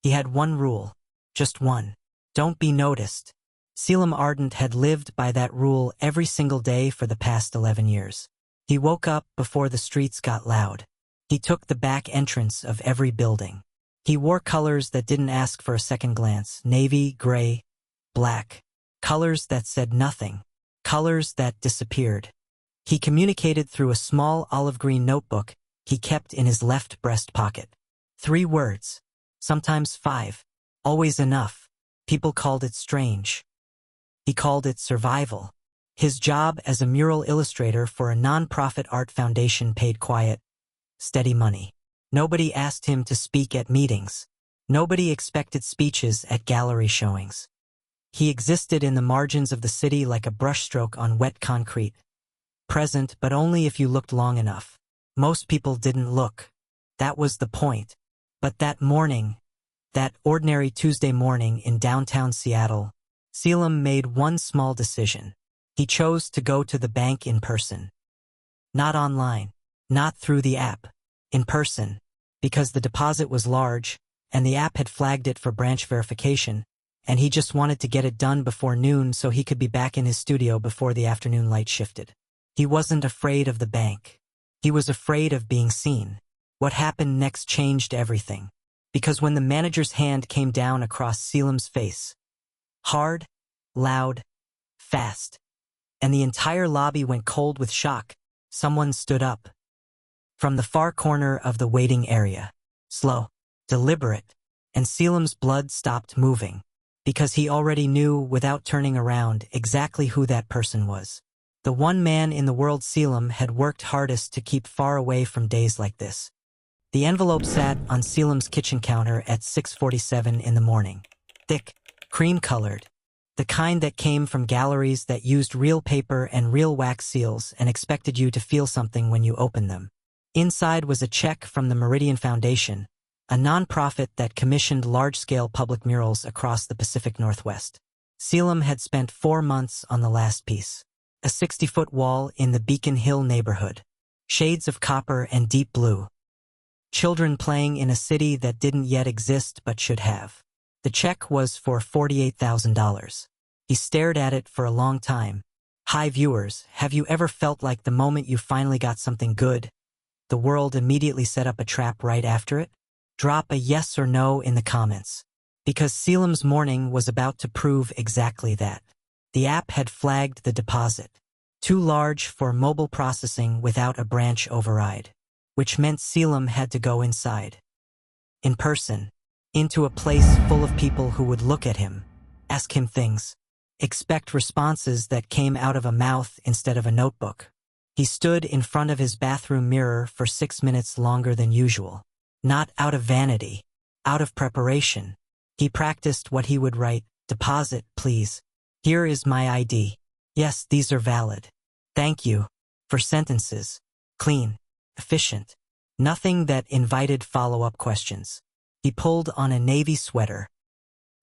He had one rule. Just one. Don't be noticed. Caelum Ardent had lived by that rule every single day for the past 11 years. He woke up before the streets got loud. He took the back entrance of every building. He wore colors that didn't ask for a second glance: navy, gray, black. Colors that said nothing. Colors that disappeared. He communicated through a small olive-green notebook he kept in his left breast pocket. 3 words. Sometimes 5. Always enough. People called it strange. He called it survival. His job as a mural illustrator for a non-profit art foundation paid quiet, steady money. Nobody asked him to speak at meetings. Nobody expected speeches at gallery showings. He existed in the margins of the city like a brushstroke on wet concrete. Present, but only if you looked long enough. Most people didn't look. That was the point. But that morning, that ordinary Tuesday morning in downtown Seattle, Caelum made one small decision. He chose to go to the bank in person. Not online. Not through the app. In person. Because the deposit was large, and the app had flagged it for branch verification, and he just wanted to get it done before noon so he could be back in his studio before the afternoon light shifted. He wasn't afraid of the bank. He was afraid of being seen. What happened next changed everything. Because when the manager's hand came down across Caelum's face, hard, loud, fast, and the entire lobby went cold with shock, someone stood up. From the far corner of the waiting area. Slow, deliberate, and Caelum's blood stopped moving. Because he already knew, without turning around, exactly who that person was. The one man in the world Caelum had worked hardest to keep far away from days like this. The envelope sat on Caelum's kitchen counter at 6:47 in the morning. Thick, cream-colored. The kind that came from galleries that used real paper and real wax seals and expected you to feel something when you opened them. Inside was a check from the Meridian Foundation, a nonprofit that commissioned large-scale public murals across the Pacific Northwest. Caelum had spent 4 months on the last piece. A 60-foot wall in the Beacon Hill neighborhood. Shades of copper and deep blue. Children playing in a city that didn't yet exist but should have. The check was for $48,000. He stared at it for a long time. Hi viewers, have you ever felt like the moment you finally got something good, the world immediately set up a trap right after it? Drop a yes or no in the comments. Because Caelum's morning was about to prove exactly that. The app had flagged the deposit. Too large for mobile processing without a branch override. Which meant Caelum had to go inside. In person. Into a place full of people who would look at him. Ask him things. Expect responses that came out of a mouth instead of a notebook. He stood in front of his bathroom mirror for 6 minutes longer than usual. Not out of vanity. Out of preparation. He practiced what he would write. Deposit, please. Here is my ID. Yes, these are valid. Thank you. For sentences. Clean. Efficient. Nothing that invited follow-up questions. He pulled on a navy sweater.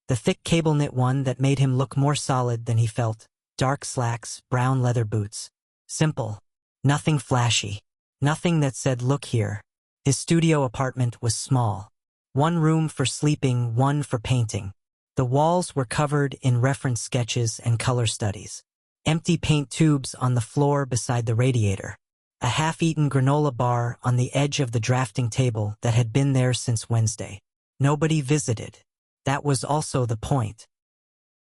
The thick cable-knit one that made him look more solid than he felt. Dark slacks, brown leather boots. Simple. Nothing flashy. Nothing that said, look here. His studio apartment was small. 1 room for sleeping, 1 for painting. The walls were covered in reference sketches and color studies. Empty paint tubes on the floor beside the radiator. A half-eaten granola bar on the edge of the drafting table that had been there since Wednesday. Nobody visited. That was also the point.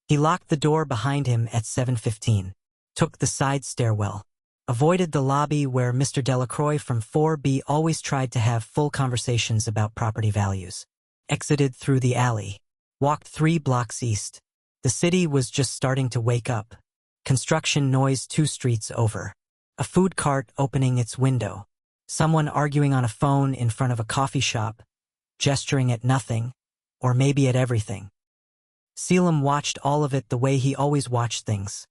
He locked the door behind him at 7:15. Took the side stairwell. Avoided the lobby where Mr. Delacroix from 4B always tried to have full conversations about property values. Exited through the alley. Walked 3 blocks east. The city was just starting to wake up. Construction noise 2 streets over. A food cart opening its window. Someone arguing on a phone in front of a coffee shop, gesturing at nothing, or maybe at everything. Caelum watched all of it the way he always watched things.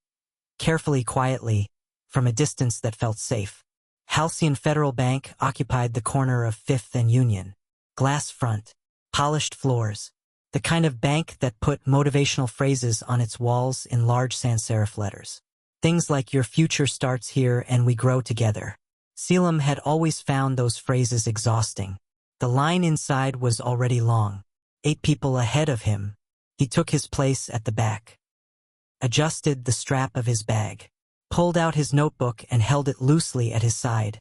Carefully, quietly, from a distance that felt safe. Halcyon Federal Bank occupied the corner of 5th and Union. Glass front. Polished floors. The kind of bank that put motivational phrases on its walls in large sans serif letters. Things like your future starts here and we grow together. Caelum had always found those phrases exhausting. The line inside was already long. 8 people ahead of him. He took his place at the back, adjusted the strap of his bag, pulled out his notebook and held it loosely at his side,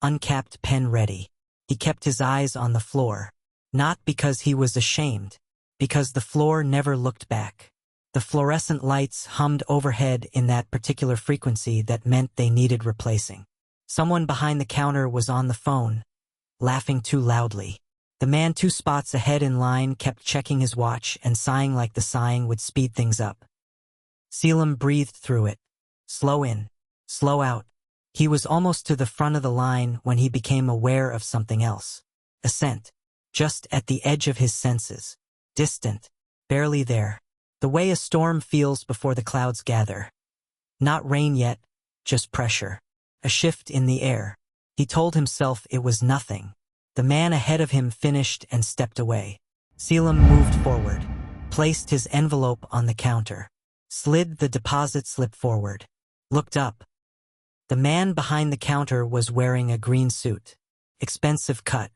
uncapped pen ready. He kept his eyes on the floor, not because he was ashamed, because the floor never looked back. The fluorescent lights hummed overhead in that particular frequency that meant they needed replacing. Someone behind the counter was on the phone, laughing too loudly. The man 2 spots ahead in line kept checking his watch and sighing like the sighing would speed things up. Caelum breathed through it. Slow in, slow out. He was almost to the front of the line when he became aware of something else. A scent, just at the edge of his senses. Distant, barely there. The way a storm feels before the clouds gather. Not rain yet, just pressure. A shift in the air. He told himself it was nothing. The man ahead of him finished and stepped away. Caelum moved forward, placed his envelope on the counter, slid the deposit slip forward, looked up. The man behind the counter was wearing a green suit. Expensive cut,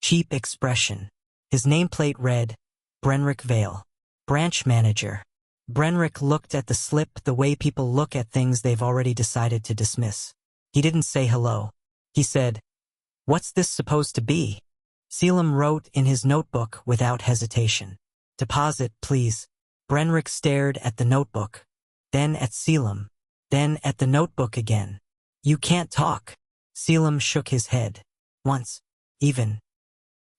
cheap expression. His nameplate read, Brenrick Vale, branch manager. Brenrick looked at the slip the way people look at things they've already decided to dismiss. He didn't say hello. He said, "What's this supposed to be?" Caelum wrote in his notebook without hesitation. "Deposit, please." Brenrick stared at the notebook, then at Caelum, then at the notebook again. "You can't talk." Caelum shook his head. "Once, even."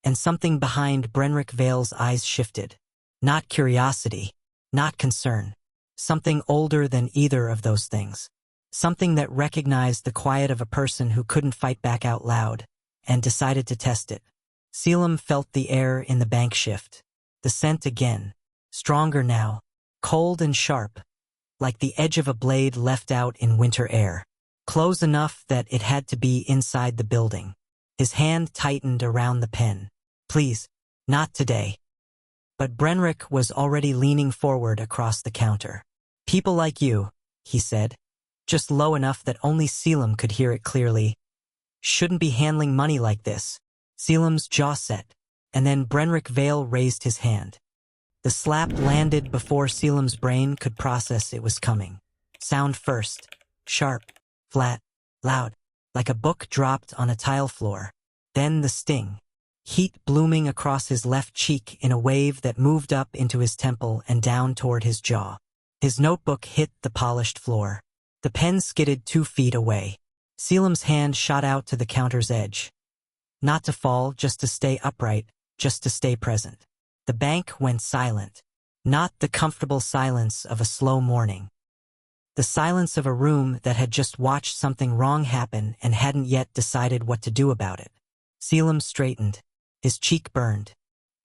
And something behind Brenrick Vale's eyes shifted. Not curiosity, not concern. Something older than either of those things. Something that recognized the quiet of a person who couldn't fight back out loud, and decided to test it. Caelum felt the air in the bank shift. The scent again, stronger now, cold and sharp, like the edge of a blade left out in winter air. Close enough that it had to be inside the building. His hand tightened around the pen. "Please, not today." But Brenrick was already leaning forward across the counter. "People like you," he said, just low enough that only Caelum could hear it clearly, "shouldn't be handling money like this." Caelum's jaw set, and then Brenrick Vale raised his hand. The slap landed before Caelum's brain could process it was coming. Sound first, sharp, flat, loud, like a book dropped on a tile floor. Then the sting. Heat blooming across his left cheek in a wave that moved up into his temple and down toward his jaw. His notebook hit the polished floor. The pen skidded 2 feet away. Caelum's hand shot out to the counter's edge. Not to fall, just to stay upright, just to stay present. The bank went silent. Not the comfortable silence of a slow morning. The silence of a room that had just watched something wrong happen and hadn't yet decided what to do about it. Caelum straightened. His cheek burned.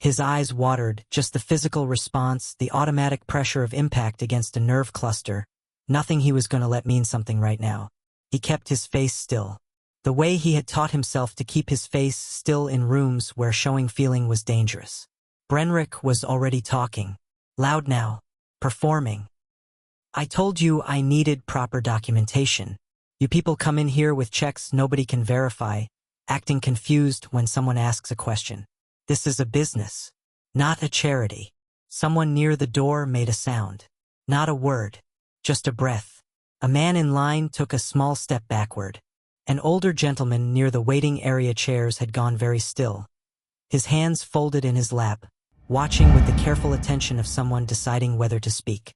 His eyes watered, just the physical response, the automatic pressure of impact against a nerve cluster. Nothing he was going to let mean something right now. He kept his face still. The way he had taught himself to keep his face still in rooms where showing feeling was dangerous. Brenrick was already talking. Loud now. Performing. "I told you I needed proper documentation. You people come in here with checks nobody can verify, acting confused when someone asks a question. This is a business, not a charity." Someone near the door made a sound. Not a word, just a breath. A man in line took a small step backward. An older gentleman near the waiting area chairs had gone very still. His hands folded in his lap, watching with the careful attention of someone deciding whether to speak.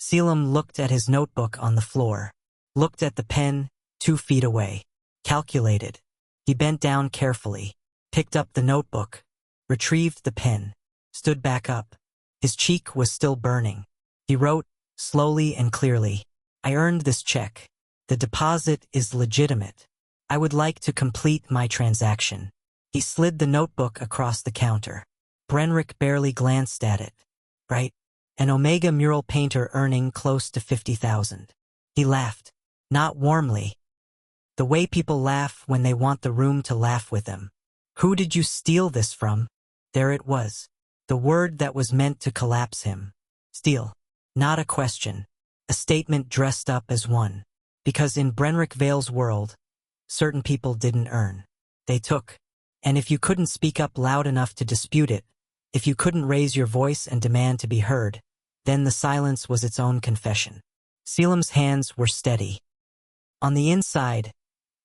Caelum looked at his notebook on the floor, looked at the pen 2 feet away, calculated. He bent down carefully, picked up the notebook, retrieved the pen, stood back up. His cheek was still burning. He wrote, slowly and clearly, "I earned this check. The deposit is legitimate. I would like to complete my transaction." He slid the notebook across the counter. Brenrick barely glanced at it. Right? An Omega mural painter earning close to 50,000. He laughed. Not warmly. The way people laugh when they want the room to laugh with them. "Who did you steal this from?" There it was. The word that was meant to collapse him. Steal. Not a question. A statement dressed up as one. Because in Brenrick Vale's world, certain people didn't earn. They took. And if you couldn't speak up loud enough to dispute it, If you couldn't raise your voice and demand to be heard, then the silence was its own confession. Caelum's hands were steady. On the inside,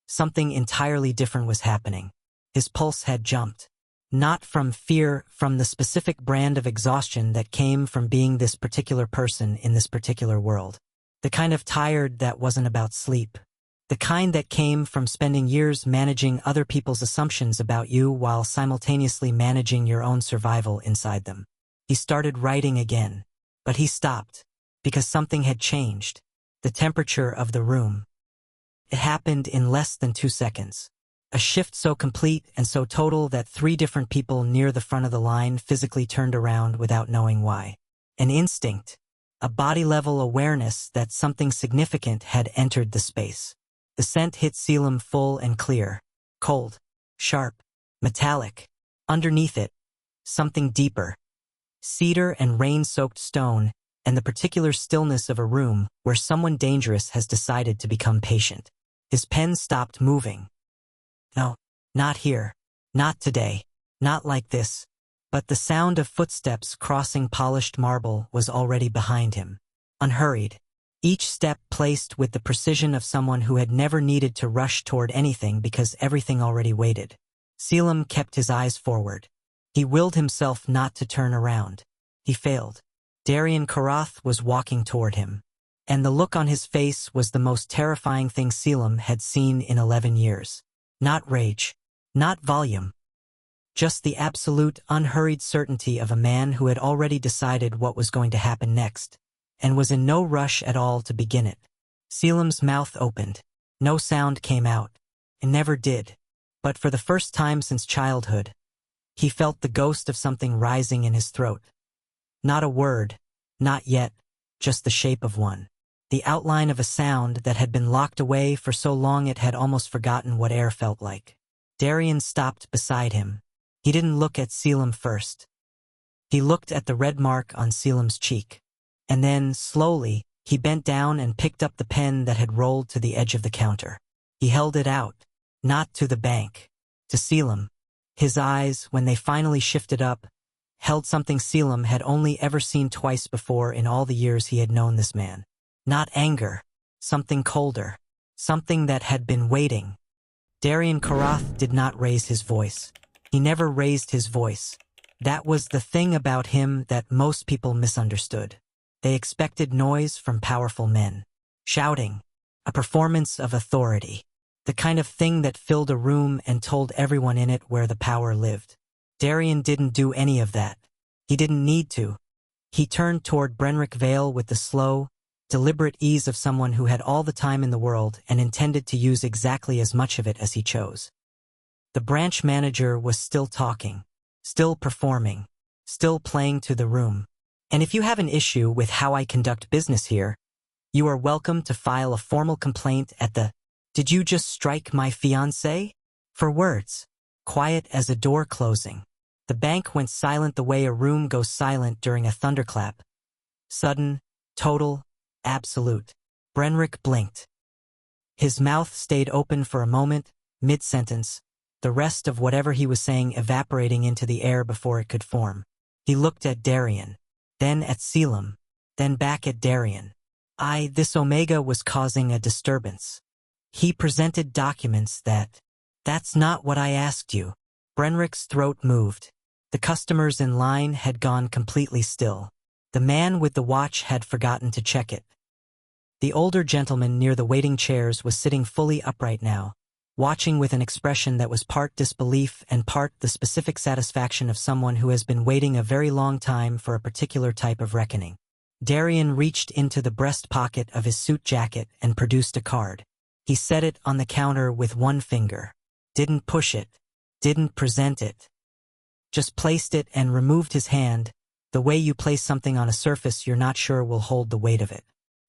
something entirely different was happening. His pulse had jumped. Not from fear, from the specific brand of exhaustion that came from being this particular person in this particular world. The kind of tired that wasn't about sleep. The kind that came from spending years managing other people's assumptions about you while simultaneously managing your own survival inside them. He started writing again, but he stopped, because something had changed. The temperature of the room. It happened in less than 2 seconds. A shift so complete and so total that 3 different people near the front of the line physically turned around without knowing why. An instinct, a body-level awareness that something significant had entered the space. The scent hit Caelum full and clear, cold, sharp, metallic. Underneath it, something deeper. Cedar and rain-soaked stone, and the particular stillness of a room where someone dangerous has decided to become patient. His pen stopped moving. No, not here. Not today. Not like this. But the sound of footsteps crossing polished marble was already behind him. Unhurried. Each step placed with the precision of someone who had never needed to rush toward anything because everything already waited. Caelum kept his eyes forward. He willed himself not to turn around. He failed. Darian Korrath was walking toward him. And the look on his face was the most terrifying thing Caelum had seen in 11 years. Not rage. Not volume. Just the absolute, unhurried certainty of a man who had already decided what was going to happen next, and was in no rush at all to begin it. Caelum's mouth opened. No sound came out. It never did. But for the first time since childhood, he felt the ghost of something rising in his throat. Not a word, not yet, just the shape of one. The outline of a sound that had been locked away for so long it had almost forgotten what air felt like. Darian stopped beside him. He didn't look at Caelum first. He looked at the red mark on Caelum's cheek. And then, slowly, he bent down and picked up the pen that had rolled to the edge of the counter. He held it out, not to the bank, to Caelum. His eyes, when they finally shifted up, held something Caelum had only ever seen twice before in all the years he had known this man. Not anger, something colder, something that had been waiting. Darian Korrath did not raise his voice. He never raised his voice. That was the thing about him that most people misunderstood. They expected noise from powerful men. Shouting, a performance of authority, the kind of thing that filled a room and told everyone in it where the power lived. Darian didn't do any of that. He didn't need to. He turned toward Brenrick Vale with the slow, deliberate ease of someone who had all the time in the world and intended to use exactly as much of it as he chose. The branch manager was still talking, still performing, still playing to the room. And if you have an issue with how I conduct business here, you are welcome to file a formal complaint at the "Did you just strike my fiancée?" for words, quiet as a door closing. The bank went silent the way a room goes silent during a thunderclap. Sudden, total, absolute. Brenrick blinked. His mouth stayed open for a moment, mid-sentence, the rest of whatever he was saying evaporating into the air before it could form. He looked at Darian, then at Caelum, then back at Darian. This Omega was causing a disturbance. He presented documents that's not what I asked you. Brenrick's throat moved. The customers in line had gone completely still. The man with the watch had forgotten to check it. The older gentleman near the waiting chairs was sitting fully upright now, watching with an expression that was part disbelief and part the specific satisfaction of someone who has been waiting a very long time for a particular type of reckoning. Darian reached into the breast pocket of his suit jacket and produced a card. He set it on the counter with one finger. Didn't push it. Didn't present it. Just placed it and removed his hand, the way you place something on a surface you're not sure will hold the weight of it.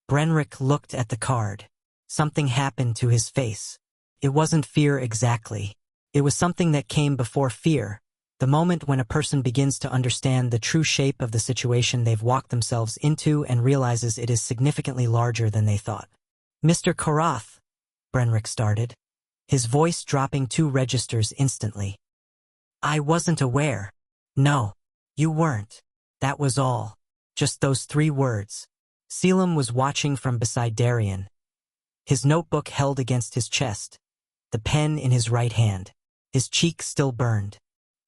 Brenrick looked at the card. Something happened to his face. It wasn't fear exactly. It was something that came before fear, the moment when a person begins to understand the true shape of the situation they've walked themselves into and realizes it is significantly larger than they thought. "Mr. Korrath," Brenrick started, his voice dropping 2 registers instantly. "I wasn't aware." "No. You weren't. That was all. Just those 3 words. Caelum was watching from beside Darian, his notebook held against his chest, the pen in his right hand. His cheek still burned.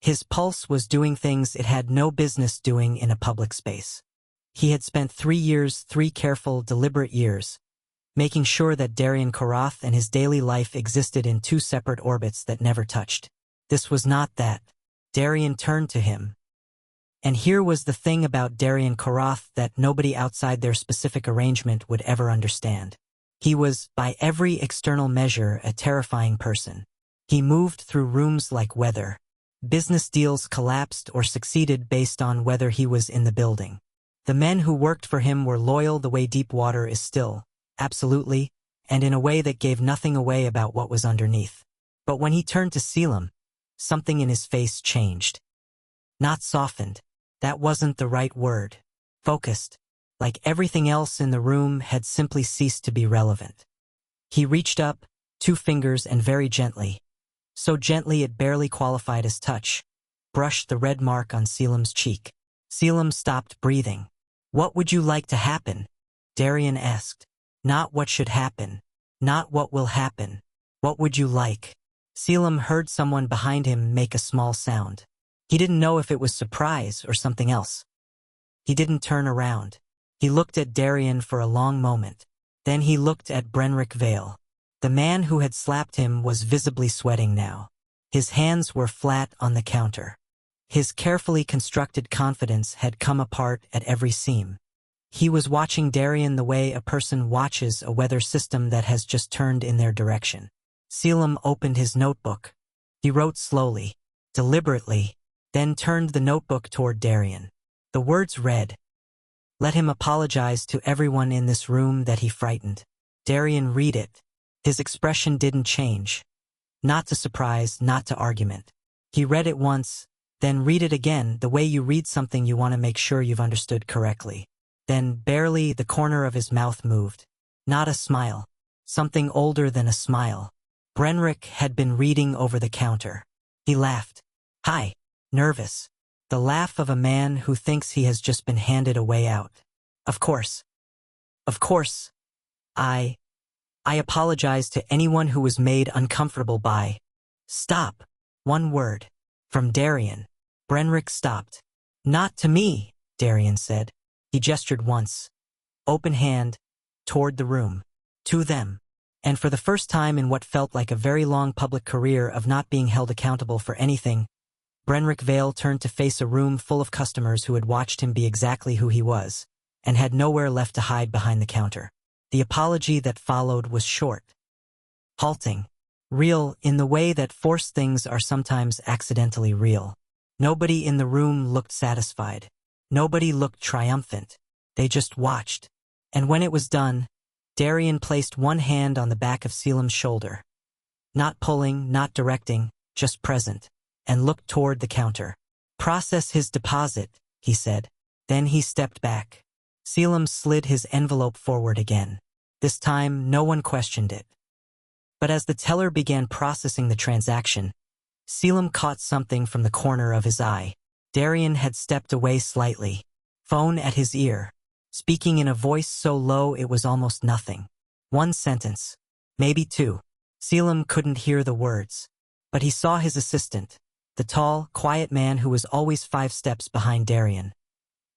His pulse was doing things it had no business doing in a public space. He had spent 3 years, 3 careful, deliberate years, making sure that Darian Korrath and his daily life existed in 2 separate orbits that never touched. This was not that. Darian turned to him. And here was the thing about Darian Korrath that nobody outside their specific arrangement would ever understand. He was, by every external measure, a terrifying person. He moved through rooms like weather. Business deals collapsed or succeeded based on whether he was in the building. The men who worked for him were loyal the way deep water is still, absolutely, and in a way that gave nothing away about what was underneath. But when he turned to Caelum, something in his face changed. Not softened. That wasn't the right word. Focused. Like everything else in the room had simply ceased to be relevant. He reached up, 2 fingers and very gently, so gently it barely qualified as touch, brushed the red mark on Caelum's cheek. Caelum stopped breathing. What would you like to happen? Darian asked. Not what should happen. Not what will happen. What would you like? Caelum heard someone behind him make a small sound. He didn't know if it was surprise or something else. He didn't turn around. He looked at Darian for a long moment. Then he looked at Brenrick Vale. The man who had slapped him was visibly sweating now. His hands were flat on the counter. His carefully constructed confidence had come apart at every seam. He was watching Darian the way a person watches a weather system that has just turned in their direction. Caelum opened his notebook. He wrote slowly, deliberately, then turned the notebook toward Darian. The words read, "Let him apologize to everyone in this room that he frightened." Darian read it. His expression didn't change. Not to surprise, not to argument. He read it once, then read it again the way you read something you want to make sure you've understood correctly. Then, barely, the corner of his mouth moved. Not a smile. Something older than a smile. Brenrick had been reading over the counter. He laughed. Hi. Nervous. The laugh of a man who thinks he has just been handed a way out. Of course. Of course. I apologize to anyone who was made uncomfortable by. Stop. One word. From Darian. Brenrick stopped. Not to me, Darian said. He gestured once. Open hand. Toward the room. To them. And for the first time in what felt like a very long public career of not being held accountable for anything, Brenrick Vale turned to face a room full of customers who had watched him be exactly who he was, and had nowhere left to hide behind the counter. The apology that followed was short. Halting. Real in the way that forced things are sometimes accidentally real. Nobody in the room looked satisfied. Nobody looked triumphant. They just watched. And when it was done, Darian placed one hand on the back of Caelum's shoulder. Not pulling, not directing, just present. And looked toward the counter. Process his deposit, he said. Then he stepped back. Caelum slid his envelope forward again. This time, no one questioned it. But as the teller began processing the transaction, Caelum caught something from the corner of his eye. Darian had stepped away slightly, phone at his ear, speaking in a voice so low it was almost nothing. 1 sentence, maybe 2. Caelum couldn't hear the words, but he saw his assistant, the tall, quiet man who was always 5 steps behind Darian,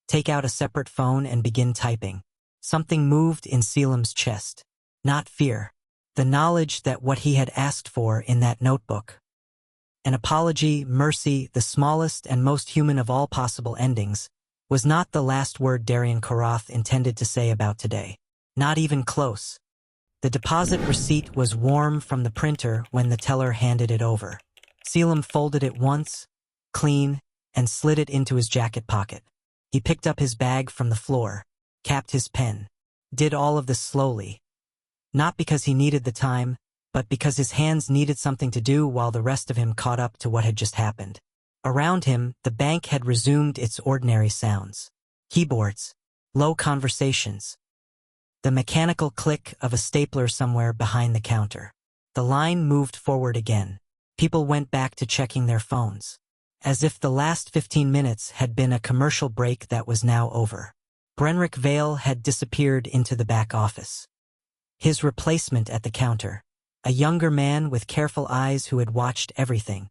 take out a separate phone and begin typing. Something moved in Caelum's chest. Not fear. The knowledge that what he had asked for in that notebook. An apology, mercy, the smallest and most human of all possible endings, was not the last word Darian Korrath intended to say about today. Not even close. The deposit receipt was warm from the printer when the teller handed it over. Caelum folded it once, clean, and slid it into his jacket pocket. He picked up his bag from the floor, capped his pen, did all of this slowly. Not because he needed the time, but because his hands needed something to do while the rest of him caught up to what had just happened. Around him, the bank had resumed its ordinary sounds. Keyboards, low conversations, the mechanical click of a stapler somewhere behind the counter. The line moved forward again. People went back to checking their phones. as if the last 15 minutes had been a commercial break that was now over. Brenrick Vale had disappeared into the back office. His replacement at the counter, a younger man with careful eyes who had watched everything,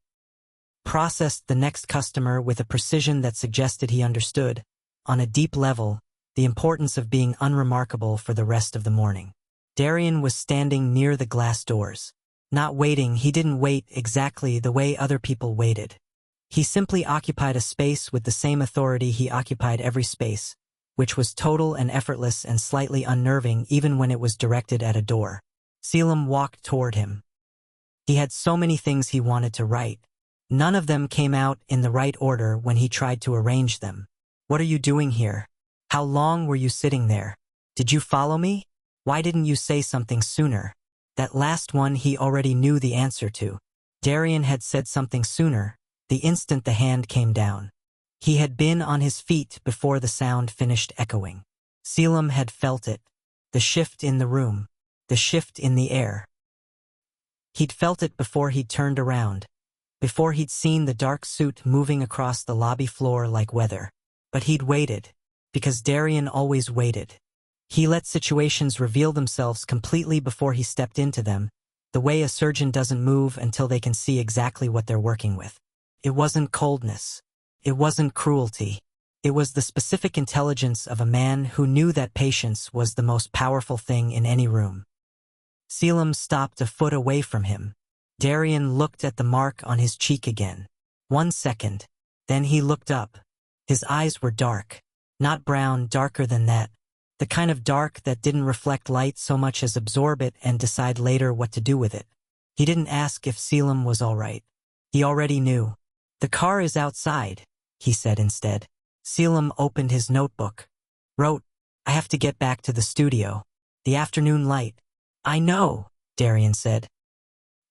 processed the next customer with a precision that suggested he understood, on a deep level, the importance of being unremarkable for the rest of the morning. Darian was standing near the glass doors. Not waiting, he didn't wait exactly the way other people waited. He simply occupied a space with the same authority he occupied every space, which was total and effortless and slightly unnerving even when it was directed at a door. Caelum walked toward him. He had so many things he wanted to write. None of them came out in the right order when he tried to arrange them. What are you doing here? How long were you sitting there? Did you follow me? Why didn't you say something sooner? That last one he already knew the answer to. Darian had said something sooner, the instant the hand came down. He had been on his feet before the sound finished echoing. Caelum had felt it. The shift in the room. The shift in the air. He'd felt it before he'd turned around. Before he'd seen the dark suit moving across the lobby floor like weather. But he'd waited. Because Darian always waited. He let situations reveal themselves completely before he stepped into them, the way a surgeon doesn't move until they can see exactly what they're working with. It wasn't coldness. It wasn't cruelty. It was the specific intelligence of a man who knew that patience was the most powerful thing in any room. Caelum stopped a foot away from him. Darian looked at the mark on his cheek again. 1 second. Then he looked up. His eyes were dark. Not brown, darker than that. The kind of dark that didn't reflect light so much as absorb it and decide later what to do with it. He didn't ask if Caelum was all right. He already knew. The car is outside, he said instead. Caelum opened his notebook. Wrote, I have to get back to the studio. The afternoon light. I know, Darian said.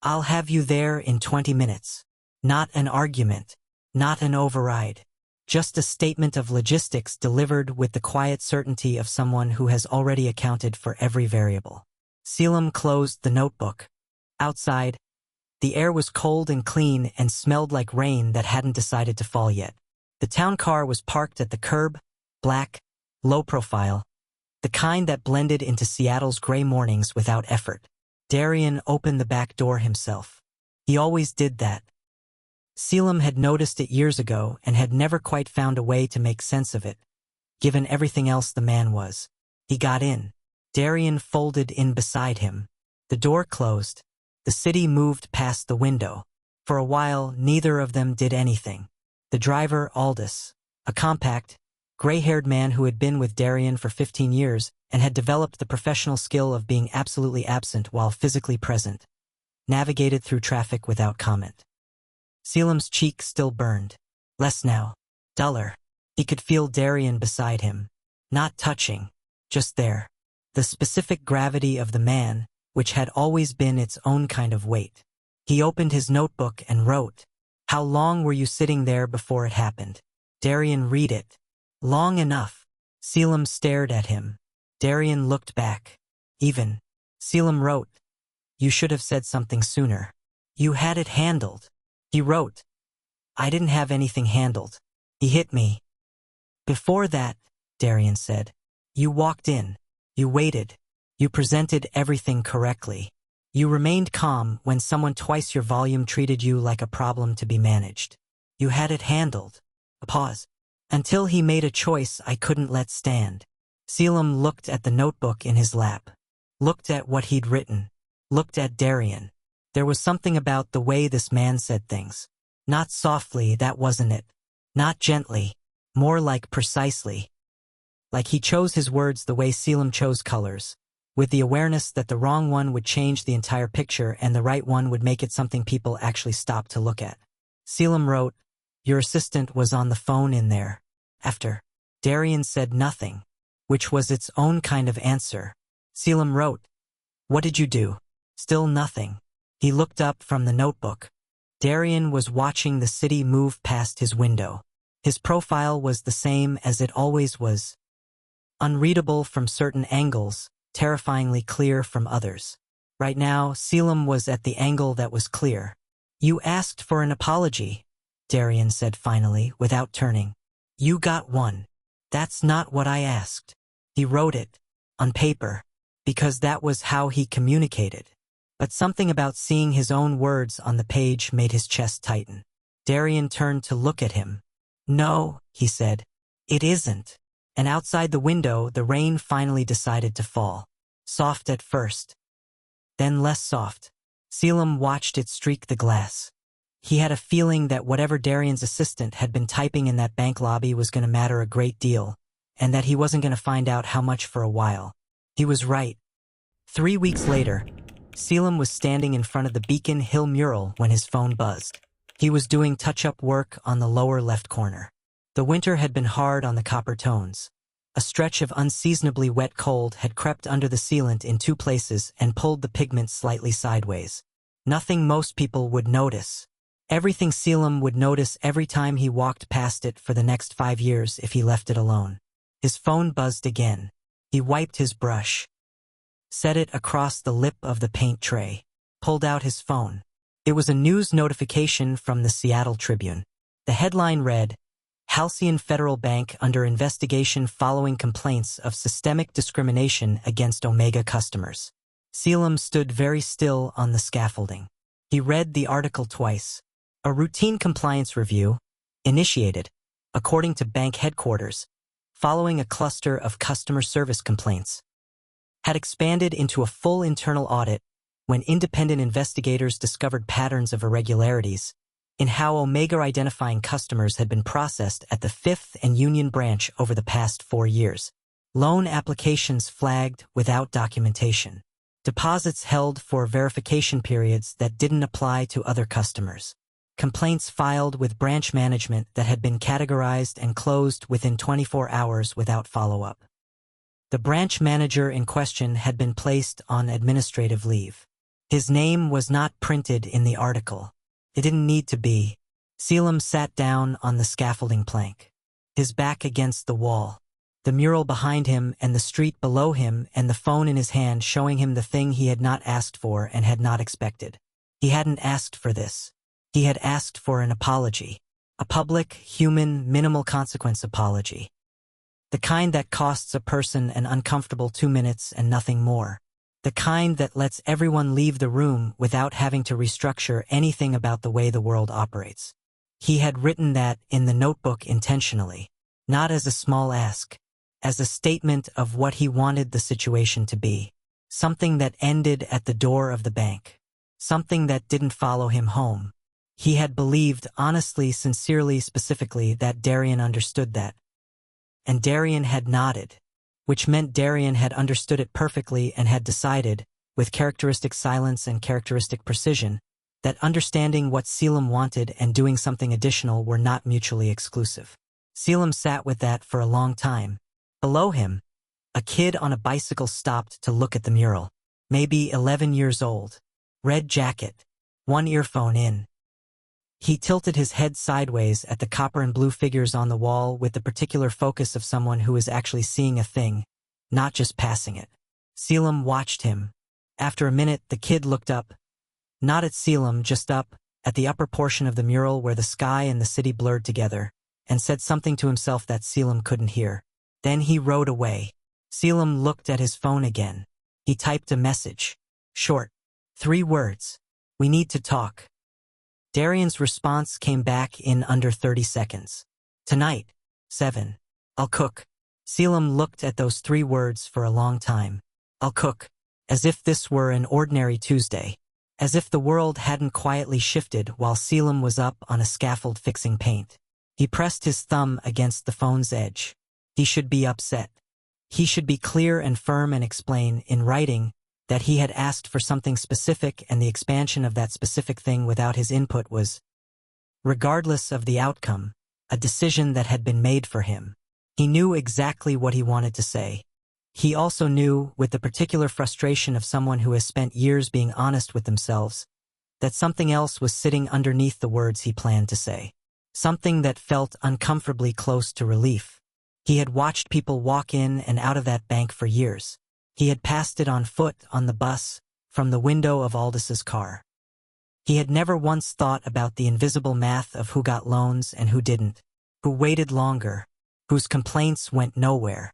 I'll have you there in 20 minutes. Not an argument. Not an override. Just a statement of logistics delivered with the quiet certainty of someone who has already accounted for every variable. Caelum closed the notebook. Outside, the air was cold and clean and smelled like rain that hadn't decided to fall yet. The town car was parked at the curb, black, low profile, the kind that blended into Seattle's gray mornings without effort. Darian opened the back door himself. He always did that. Caelum had noticed it years ago and had never quite found a way to make sense of it, given everything else the man was. He got in. Darian folded in beside him. The door closed. The city moved past the window. For a while, neither of them did anything. The driver, Aldous, a compact, gray-haired man who had been with Darian for 15 years and had developed the professional skill of being absolutely absent while physically present, navigated through traffic without comment. Caelum's cheek still burned. Less now. Duller. He could feel Darian beside him. Not touching. Just there. The specific gravity of the man, which had always been its own kind of weight. He opened his notebook and wrote, How long were you sitting there before it happened? Darian read it. Long enough. Caelum stared at him. Darian looked back. Even. Caelum wrote, You should have said something sooner. You had it handled. He wrote, I didn't have anything handled. He hit me. Before that, Darian said, you walked in. You waited. You presented everything correctly. You remained calm when someone twice your volume treated you like a problem to be managed. You had it handled. A pause. Until he made a choice I couldn't let stand. Caelum looked at the notebook in his lap. Looked at what he'd written. Looked at Darian. There was something about the way this man said things. Not softly, that wasn't it. Not gently. More like precisely. Like he chose his words the way Caelum chose colors, with the awareness that the wrong one would change the entire picture and the right one would make it something people actually stopped to look at. Caelum wrote, Your assistant was on the phone in there. After. Darian said nothing, which was its own kind of answer. Caelum wrote, What did you do? Still nothing. He looked up from the notebook. Darian was watching the city move past his window. His profile was the same as it always was. Unreadable from certain angles, terrifyingly clear from others. Right now, Caelum was at the angle that was clear. You asked for an apology. Darian said finally, without turning. You got one. That's not what I asked. He wrote it, on paper, because that was how he communicated. But something about seeing his own words on the page made his chest tighten. Darian turned to look at him. No, he said. It isn't. And outside the window, the rain finally decided to fall. Soft at first, then less soft. Caelum watched it streak the glass. He had a feeling that whatever Darian's assistant had been typing in that bank lobby was going to matter a great deal, and that he wasn't going to find out how much for a while. He was right. 3 weeks later, Caelum was standing in front of the Beacon Hill mural when his phone buzzed. He was doing touch-up work on the lower left corner. The winter had been hard on the copper tones. A stretch of unseasonably wet cold had crept under the sealant in 2 places and pulled the pigment slightly sideways. Nothing most people would notice. Everything Caelum would notice every time he walked past it for the next 5 years if he left it alone. His phone buzzed again. He wiped his brush, set it across the lip of the paint tray, pulled out his phone. It was a news notification from the Seattle Tribune. The headline read, Halcyon Federal Bank under investigation following complaints of systemic discrimination against Omega customers. Caelum stood very still on the scaffolding. He read the article twice. A routine compliance review, initiated, according to bank headquarters, following a cluster of customer service complaints, had expanded into a full internal audit when independent investigators discovered patterns of irregularities in how Omega identifying customers had been processed at the Fifth and Union branch over the past 4 years. Loan applications flagged without documentation. Deposits held for verification periods that didn't apply to other customers. Complaints filed with branch management that had been categorized and closed within 24 hours without follow-up. The branch manager in question had been placed on administrative leave. His name was not printed in the article. It didn't need to be. Caelum sat down on the scaffolding plank, his back against the wall, the mural behind him and the street below him and the phone in his hand showing him the thing he had not asked for and had not expected. He hadn't asked for this. He had asked for an apology. A public, human, minimal consequence apology. The kind that costs a person an uncomfortable 2 minutes and nothing more. The kind that lets everyone leave the room without having to restructure anything about the way the world operates. He had written that in the notebook intentionally, not as a small ask, as a statement of what he wanted the situation to be. Something that ended at the door of the bank. Something that didn't follow him home. He had believed honestly, sincerely, specifically that Darian understood that. And Darian had nodded, which meant Darian had understood it perfectly and had decided, with characteristic silence and characteristic precision, that understanding what Caelum wanted and doing something additional were not mutually exclusive. Caelum sat with that for a long time. Below him, a kid on a bicycle stopped to look at the mural. Maybe 11 years old. Red jacket. One earphone in. He tilted his head sideways at the copper and blue figures on the wall with the particular focus of someone who is actually seeing a thing, not just passing it. Caelum watched him. After a minute, the kid looked up. Not at Caelum, just up, at the upper portion of the mural where the sky and the city blurred together, and said something to himself that Caelum couldn't hear. Then he rode away. Caelum looked at his phone again. He typed a message. Short. 3 words. We need to talk. Darian's response came back in under 30 seconds. Tonight. 7. I'll cook. Caelum looked at those 3 words for a long time. I'll cook. As if this were an ordinary Tuesday. As if the world hadn't quietly shifted while Caelum was up on a scaffold fixing paint. He pressed his thumb against the phone's edge. He should be upset. He should be clear and firm and explain, in writing, that he had asked for something specific and the expansion of that specific thing without his input was, regardless of the outcome, a decision that had been made for him. He knew exactly what he wanted to say. He also knew, with the particular frustration of someone who has spent years being honest with themselves, that something else was sitting underneath the words he planned to say. Something that felt uncomfortably close to relief. He had watched people walk in and out of that bank for years. He had passed it on foot, on the bus, from the window of Aldis's car. He had never once thought about the invisible math of who got loans and who didn't, who waited longer, whose complaints went nowhere.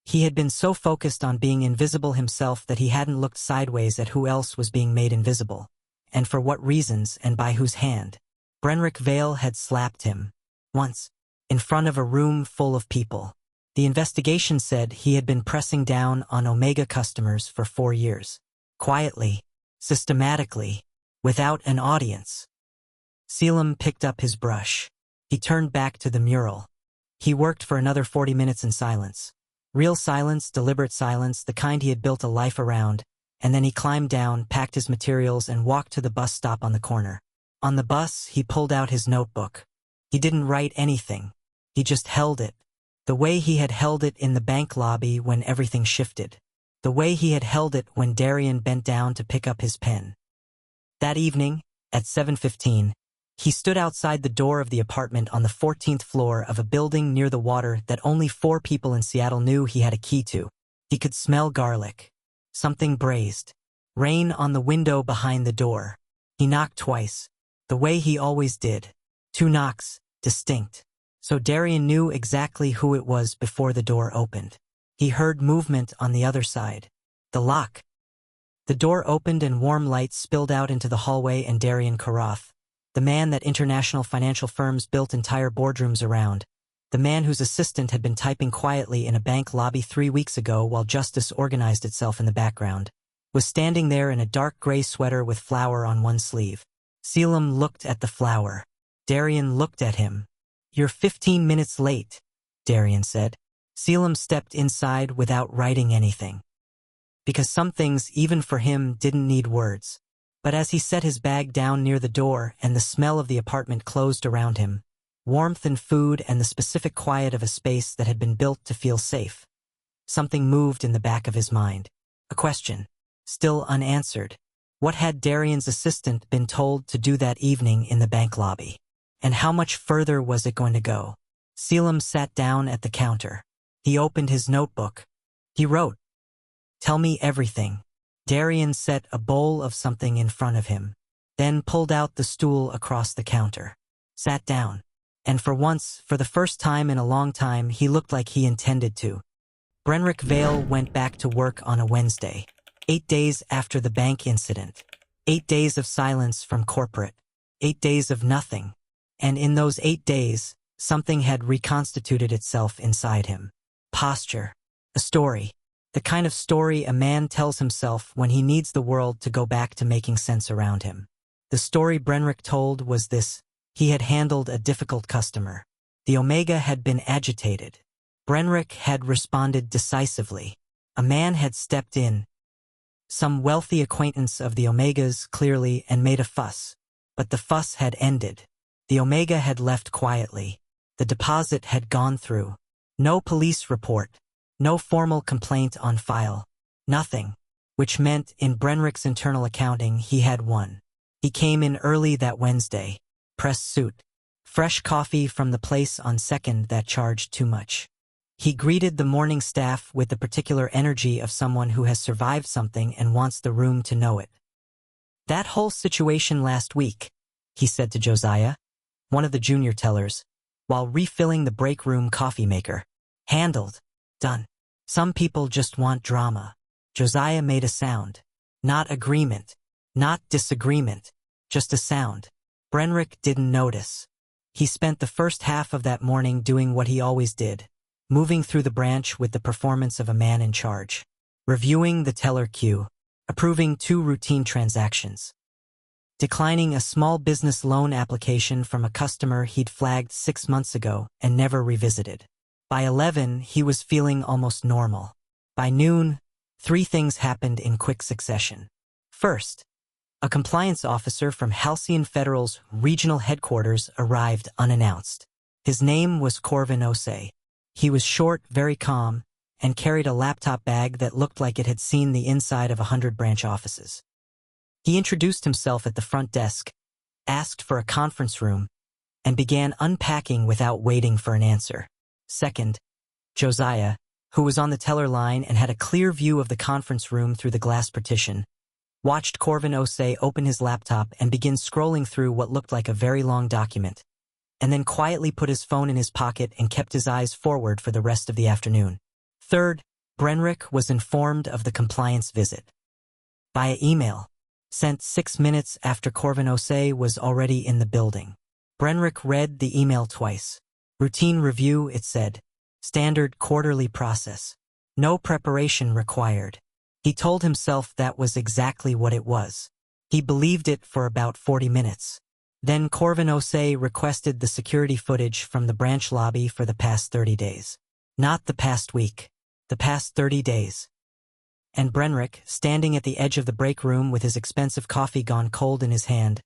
He had been so focused on being invisible himself that he hadn't looked sideways at who else was being made invisible, and for what reasons and by whose hand. Brenrick Vale had slapped him. Once, in front of a room full of people. The investigation said he had been pressing down on Omega customers for 4 years. Quietly, systematically, without an audience. Caelum picked up his brush. He turned back to the mural. He worked for another 40 minutes in silence. Real silence, deliberate silence, the kind he had built a life around, and then he climbed down, packed his materials, and walked to the bus stop on the corner. On the bus, he pulled out his notebook. He didn't write anything. He just held it. The way he had held it in the bank lobby when everything shifted. The way he had held it when Darian bent down to pick up his pen. That evening, at 7:15, he stood outside the door of the apartment on the 14th floor of a building near the water that only 4 people in Seattle knew he had a key to. He could smell garlic. Something braised. Rain on the window behind the door. He knocked twice. The way he always did. 2 knocks, distinct. So Darian knew exactly who it was before the door opened. He heard movement on the other side. The lock. The door opened and warm light spilled out into the hallway, and Darian Korrath, the man that international financial firms built entire boardrooms around, the man whose assistant had been typing quietly in a bank lobby 3 weeks ago while justice organized itself in the background, was standing there in a dark gray sweater with flower on one sleeve. Caelum looked at the flower. Darian looked at him. "You're 15 minutes late," Darian said. Caelum stepped inside without writing anything. Because some things, even for him, didn't need words. But as he set his bag down near the door and the smell of the apartment closed around him, warmth and food and the specific quiet of a space that had been built to feel safe, something moved in the back of his mind. A question, still unanswered. What had Darian's assistant been told to do that evening in the bank lobby? And how much further was it going to go? Caelum sat down at the counter. He opened his notebook. He wrote, "Tell me everything." Darian set a bowl of something in front of him, then pulled out the stool across the counter, sat down, and for once, for the first time in a long time, he looked like he intended to. Brenrick Vale went back to work on a Wednesday, 8 days after the bank incident. 8 days of silence from corporate. 8 days of nothing. And in those 8 days, something had reconstituted itself inside him. Posture. A story. The kind of story a man tells himself when he needs the world to go back to making sense around him. The story Brenrick told was this. He had handled a difficult customer. The Omega had been agitated. Brenrick had responded decisively. A man had stepped in. Some wealthy acquaintance of the Omegas, clearly, and made a fuss. But the fuss had ended. The Omega had left quietly. The deposit had gone through. No police report. No formal complaint on file. Nothing. Which meant, in Brenrick's internal accounting, he had won. He came in early that Wednesday. Pressed suit. Fresh coffee from the place on 2nd that charged too much. He greeted the morning staff with the particular energy of someone who has survived something and wants the room to know it. "That whole situation last week," he said to Josiah, one of the junior tellers, while refilling the break room coffee maker. "Handled. Done. Some people just want drama." Josiah made a sound. Not agreement. Not disagreement. Just a sound. Brenrick didn't notice. He spent the first half of that morning doing what he always did, moving through the branch with the performance of a man in charge, reviewing the teller queue, approving 2 routine transactions, declining a small business loan application from a customer he'd flagged 6 months ago and never revisited. By 11, he was feeling almost normal. By noon, 3 things happened in quick succession. First, a compliance officer from Halcyon Federal's regional headquarters arrived unannounced. His name was Corvinose. He was short, very calm, and carried a laptop bag that looked like it had seen the inside of 100 branch offices. He introduced himself at the front desk, asked for a conference room, and began unpacking without waiting for an answer. Second, Josiah, who was on the teller line and had a clear view of the conference room through the glass partition, watched Corvin Osei open his laptop and begin scrolling through what looked like a very long document, and then quietly put his phone in his pocket and kept his eyes forward for the rest of the afternoon. Third, Brenrick was informed of the compliance visit via email, sent 6 minutes after Corvin Osei was already in the building. Brenrick read the email twice. Routine review, it said. Standard quarterly process. No preparation required. He told himself that was exactly what it was. He believed it for about 40 minutes. Then Corvin Osei requested the security footage from the branch lobby for the past 30 days. Not the past week. The past 30 days. And Brenrick, standing at the edge of the break room with his expensive coffee gone cold in his hand,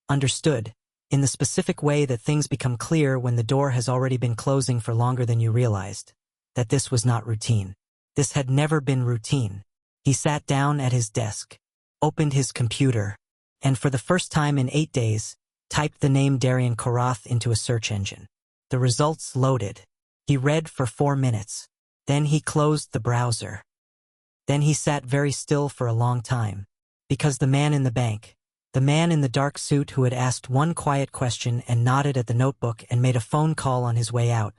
understood, in the specific way that things become clear when the door has already been closing for longer than you realized, that this was not routine. This had never been routine. He sat down at his desk, opened his computer, and for the first time in 8 days, typed the name Darian Korrath into a search engine. The results loaded. He read for 4 minutes. Then he closed the browser. Then he sat very still for a long time, because the man in the bank, the man in the dark suit who had asked one quiet question and nodded at the notebook and made a phone call on his way out,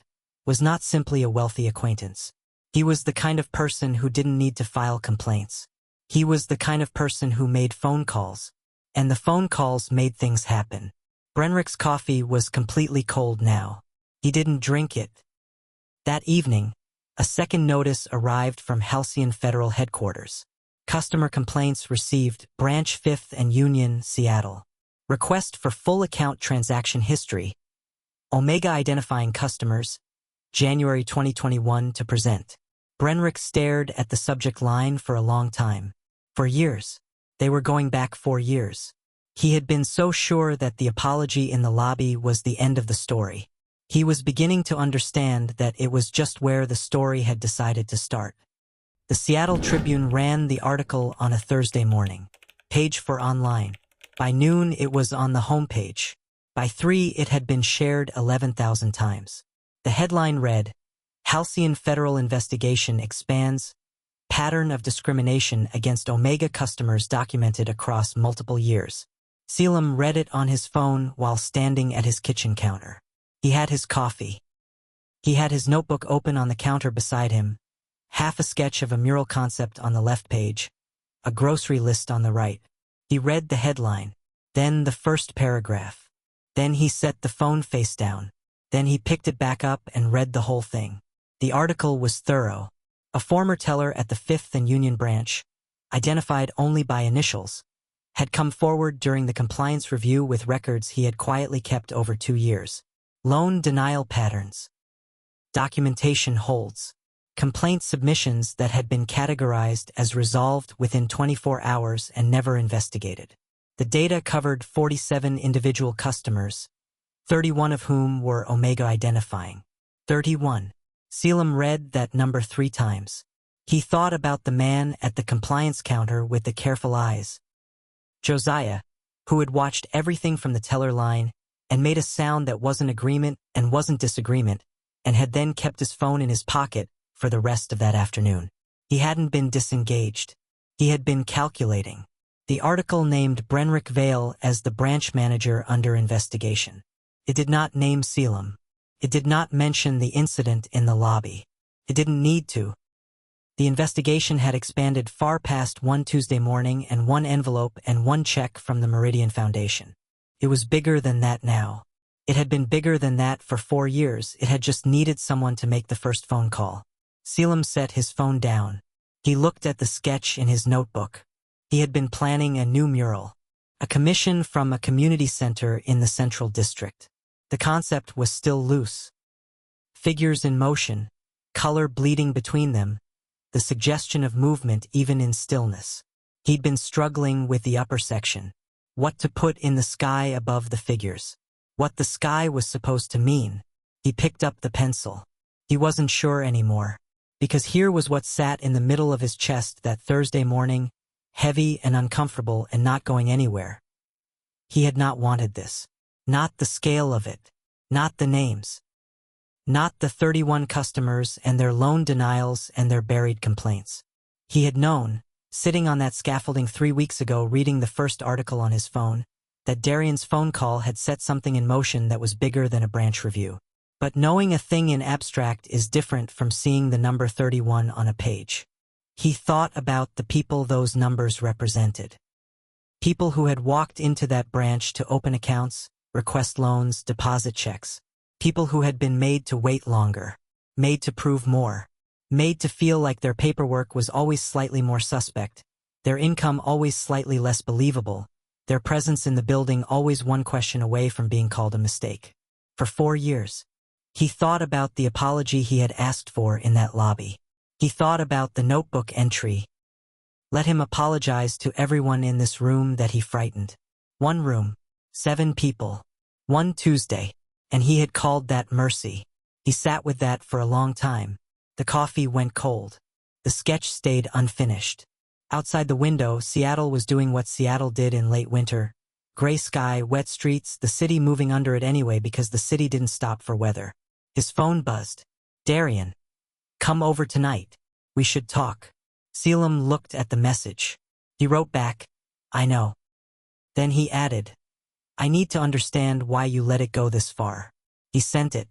was not simply a wealthy acquaintance. He was the kind of person who didn't need to file complaints. He was the kind of person who made phone calls, and the phone calls made things happen. Brenrick's coffee was completely cold now. He didn't drink it. That evening, a second notice arrived from Halcyon Federal Headquarters. Customer complaints received, Branch 5th and Union, Seattle. Request for full account transaction history. Omega identifying customers, January 2021 to present. Brenrick stared at the subject line for a long time. For years. They were going back 4 years. He had been so sure that the apology in the lobby was the end of the story. He was beginning to understand that it was just where the story had decided to start. The Seattle Tribune ran the article on a Thursday morning. Page 4 online. By noon, it was on the homepage. By 3, it had been shared 11,000 times. The headline read, Halcyon Federal Investigation Expands, Pattern of Discrimination Against Omega Customers Documented Across Multiple Years. Caelum read it on his phone while standing at his kitchen counter. He had his coffee. He had his notebook open on the counter beside him, half a sketch of a mural concept on the left page, a grocery list on the right. He read the headline, then the first paragraph. Then he set the phone face down. Then he picked it back up and read the whole thing. The article was thorough. A former teller at the 5th and Union branch, identified only by initials, had come forward during the compliance review with records he had quietly kept over 2 years. Loan denial patterns. Documentation holds. Complaint submissions that had been categorized as resolved within 24 hours and never investigated. The data covered 47 individual customers, 31 of whom were Omega identifying. 31. Caelum read that number 3 times. He thought about the man at the compliance counter with the careful eyes. Josiah, who had watched everything from the teller line and made a sound that wasn't agreement and wasn't disagreement, and had then kept his phone in his pocket for the rest of that afternoon. He hadn't been disengaged. He had been calculating. The article named Brenrick Vale as the branch manager under investigation. It did not name Caelum. It did not mention the incident in the lobby. It didn't need to. The investigation had expanded far past one Tuesday morning and one envelope and one check from the Meridian Foundation. It was bigger than that now. It had been bigger than that for 4 years. It had just needed someone to make the first phone call. Caelum set his phone down. He looked at the sketch in his notebook. He had been planning a new mural, a commission from a community center in the Central District. The concept was still loose. Figures in motion, color bleeding between them, the suggestion of movement even in stillness. He'd been struggling with the upper section. What to put in the sky above the figures. What the sky was supposed to mean. He picked up the pencil. He wasn't sure anymore. Because here was what sat in the middle of his chest that Thursday morning, heavy and uncomfortable and not going anywhere. He had not wanted this. Not the scale of it. Not the names. Not the 31 customers and their loan denials and their buried complaints. He had known, sitting on that scaffolding 3 weeks ago reading the first article on his phone, that Darian's phone call had set something in motion that was bigger than a branch review. But knowing a thing in abstract is different from seeing the number 31 on a page. He thought about the people those numbers represented. People who had walked into that branch to open accounts, request loans, deposit checks. People who had been made to wait longer, made to prove more, made to feel like their paperwork was always slightly more suspect, their income always slightly less believable, their presence in the building always one question away from being called a mistake. For 4 years, he thought about the apology he had asked for in that lobby. He thought about the notebook entry. Let him apologize to everyone in this room that he frightened. 1 room, 7 people, 1 Tuesday, and he had called that mercy. He sat with that for a long time. The coffee went cold. The sketch stayed unfinished. Outside the window, Seattle was doing what Seattle did in late winter. Gray sky, wet streets, the city moving under it anyway because the city didn't stop for weather. His phone buzzed. Darian. Come over tonight. We should talk. Caelum looked at the message. He wrote back, I know. Then he added, I need to understand why you let it go this far. He sent it.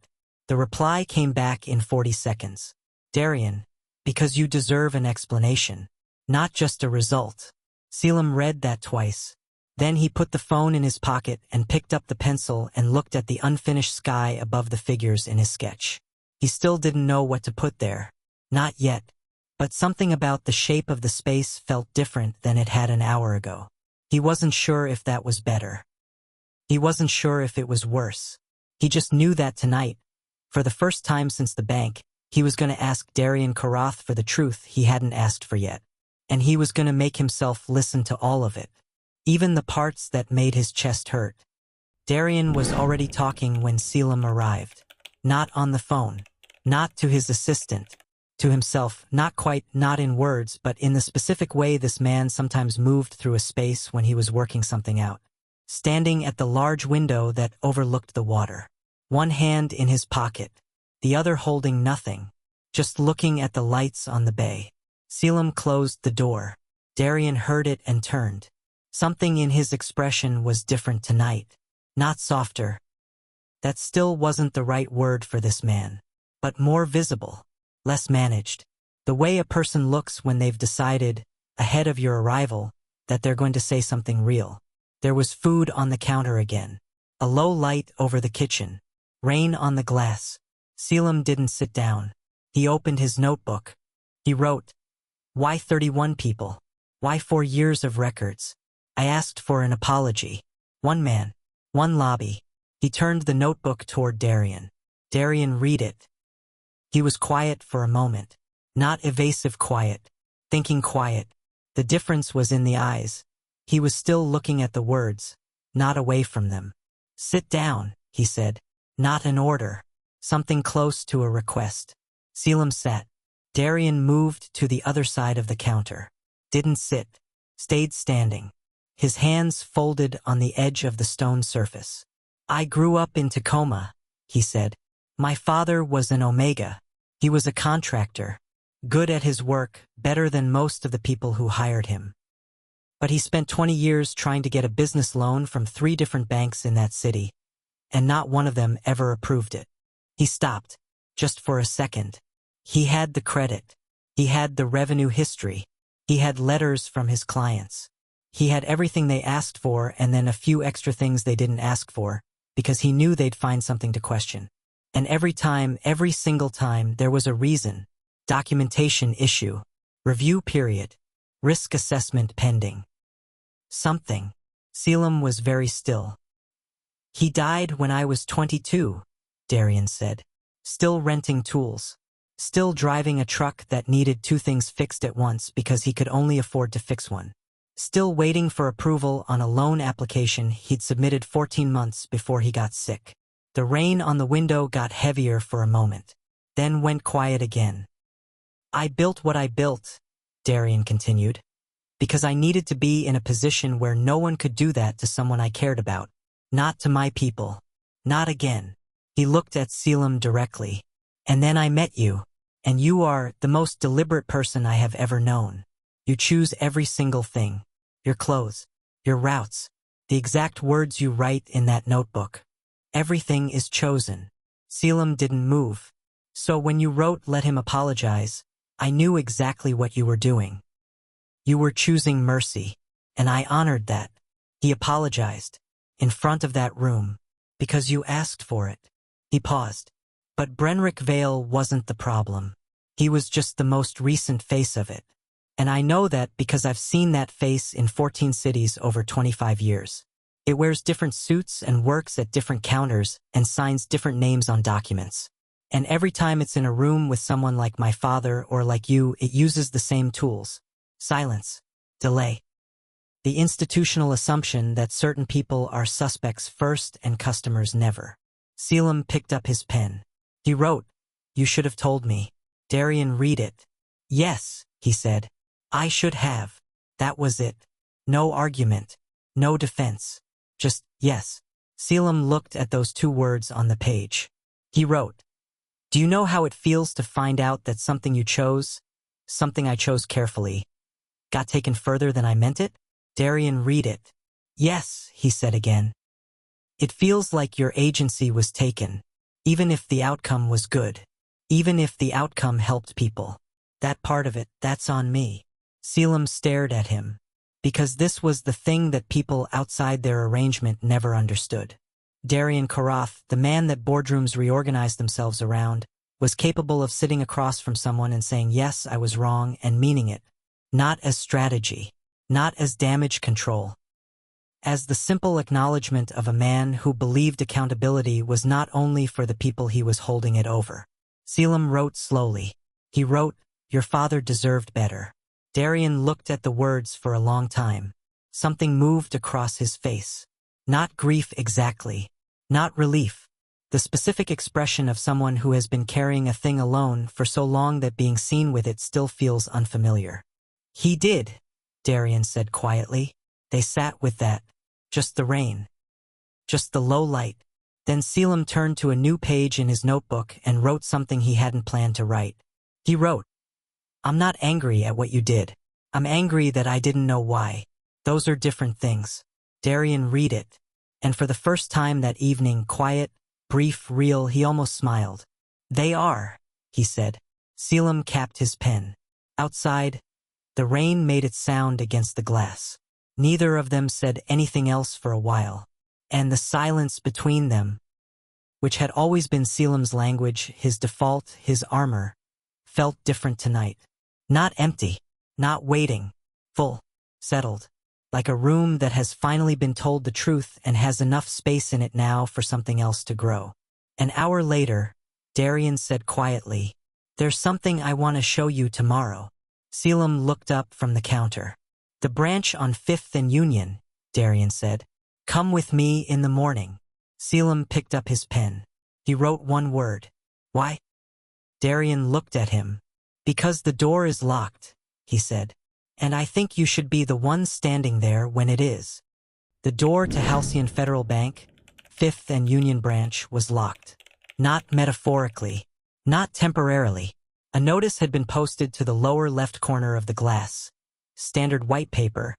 The reply came back in 40 seconds. Darian, because you deserve an explanation, not just a result. Caelum read that twice. Then he put the phone in his pocket and picked up the pencil and looked at the unfinished sky above the figures in his sketch. He still didn't know what to put there. Not yet. But something about the shape of the space felt different than it had an hour ago. He wasn't sure if that was better. He wasn't sure if it was worse. He just knew that tonight, for the first time since the bank, he was going to ask Darian Korrath for the truth he hadn't asked for yet. And he was going to make himself listen to all of it. Even the parts that made his chest hurt. Darian was already talking when Caelum arrived. Not on the phone. Not to his assistant. To himself, not quite, not in words, but in the specific way this man sometimes moved through a space when he was working something out. Standing at the large window that overlooked the water. One hand in his pocket. The other holding nothing. Just looking at the lights on the bay. Caelum closed the door. Darian heard it and turned. Something in his expression was different tonight. Not softer. That still wasn't the right word for this man. But more visible. Less managed. The way a person looks when they've decided, ahead of your arrival, that they're going to say something real. There was food on the counter again. A low light over the kitchen. Rain on the glass. Caelum didn't sit down. He opened his notebook. He wrote, Why 31 people? Why 4 years of records? I asked for an apology. 1 man. 1 lobby. He turned the notebook toward Darian. Darian, read it. He was quiet for a moment. Not evasive quiet. Thinking quiet. The difference was in the eyes. He was still looking at the words, not away from them. Sit down, he said. Not an order. Something close to a request. Caelum sat. Darian moved to the other side of the counter. Didn't sit. Stayed standing. His hands folded on the edge of the stone surface. I grew up in Tacoma, he said. My father was an Omega. He was a contractor. Good at his work, better than most of the people who hired him. But he spent 20 years trying to get a business loan from 3 different banks in that city, and not one of them ever approved it. He stopped, just for a second. He had the credit. He had the revenue history. He had letters from his clients. He had everything they asked for and then a few extra things they didn't ask for, because he knew they'd find something to question. And every time, every single time, there was a reason. Documentation issue. Review period. Risk assessment pending. Something. Caelum was very still. He died when I was 22, Darian said. Still renting tools. Still driving a truck that needed 2 things fixed at once because he could only afford to fix one. Still waiting for approval on a loan application he'd submitted 14 months before he got sick. The rain on the window got heavier for a moment, then went quiet again. I built what I built, Darian continued, because I needed to be in a position where no one could do that to someone I cared about. Not to my people. Not again. He looked at Caelum directly. And then I met you, and you are the most deliberate person I have ever known. You choose every single thing. Your clothes, your routes, the exact words you write in that notebook. Everything is chosen. Caelum didn't move. So when you wrote "Let him apologize," I knew exactly what you were doing. You were choosing mercy, and I honored that. He apologized, in front of that room, because you asked for it. He paused. But Brenrick Vale wasn't the problem. He was just the most recent face of it. And I know that because I've seen that face in 14 cities over 25 years. It wears different suits and works at different counters and signs different names on documents. And every time it's in a room with someone like my father or like you, it uses the same tools. Silence. Delay. The institutional assumption that certain people are suspects first and customers never. Caelum picked up his pen. He wrote, "You should have told me." Darian, read it. "Yes," he said. "I should have." That was it. No argument. No defense. Just, yes. Caelum looked at those two words on the page. He wrote, "Do you know how it feels to find out that something you chose, something I chose carefully, got taken further than I meant it?" Darian, read it. "Yes," he said again. "It feels like your agency was taken, even if the outcome was good, even if the outcome helped people. That part of it, that's on me." Caelum stared at him, because this was the thing that people outside their arrangement never understood. Darian Korrath, the man that boardrooms reorganized themselves around, was capable of sitting across from someone and saying, "Yes, I was wrong," and meaning it. Not as strategy, not as damage control. As the simple acknowledgement of a man who believed accountability was not only for the people he was holding it over. Caelum wrote slowly. He wrote, "Your father deserved better." Darian looked at the words for a long time. Something moved across his face. Not grief exactly. Not relief. The specific expression of someone who has been carrying a thing alone for so long that being seen with it still feels unfamiliar. "He did," Darian said quietly. They sat with that. Just the rain. Just the low light. Then Caelum turned to a new page in his notebook and wrote something he hadn't planned to write. He wrote, "I'm not angry at what you did. I'm angry that I didn't know why. Those are different things." Darian, read it. And for the first time that evening, quiet, brief, real, he almost smiled. "They are," he said. Caelum capped his pen. Outside, the rain made its sound against the glass. Neither of them said anything else for a while. And the silence between them, which had always been Caelum's language, his default, his armor, felt different tonight. Not empty, not waiting, full, settled, like a room that has finally been told the truth and has enough space in it now for something else to grow. An hour later, Darian said quietly, "There's something I want to show you tomorrow." Caelum looked up from the counter. "The branch on 5th and Union," Darian said. "Come with me in the morning." Caelum picked up his pen. He wrote one word. "Why?" Darian looked at him. "Because the door is locked," he said. "And I think you should be the one standing there when it is." The door to Halcyon Federal Bank, 5th and Union branch, was locked. Not metaphorically. Not temporarily. A notice had been posted to the lower left corner of the glass. Standard white paper.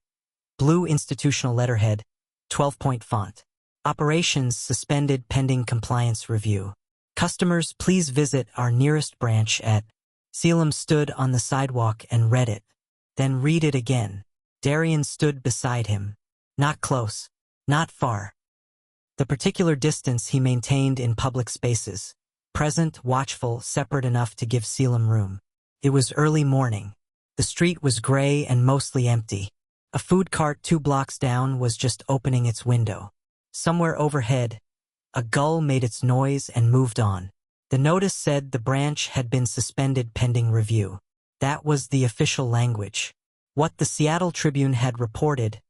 Blue institutional letterhead. 12-point font. Operations suspended pending compliance review. Customers, please visit our nearest branch at... Caelum stood on the sidewalk and read it. Then read it again. Darian stood beside him. Not close. Not far. The particular distance he maintained in public spaces. Present, watchful, separate enough to give Caelum room. It was early morning. The street was gray and mostly empty. A food cart 2 blocks down was just opening its window. Somewhere overhead, a gull made its noise and moved on. The notice said the branch had been suspended pending review. That was the official language. What the Seattle Tribune had reported,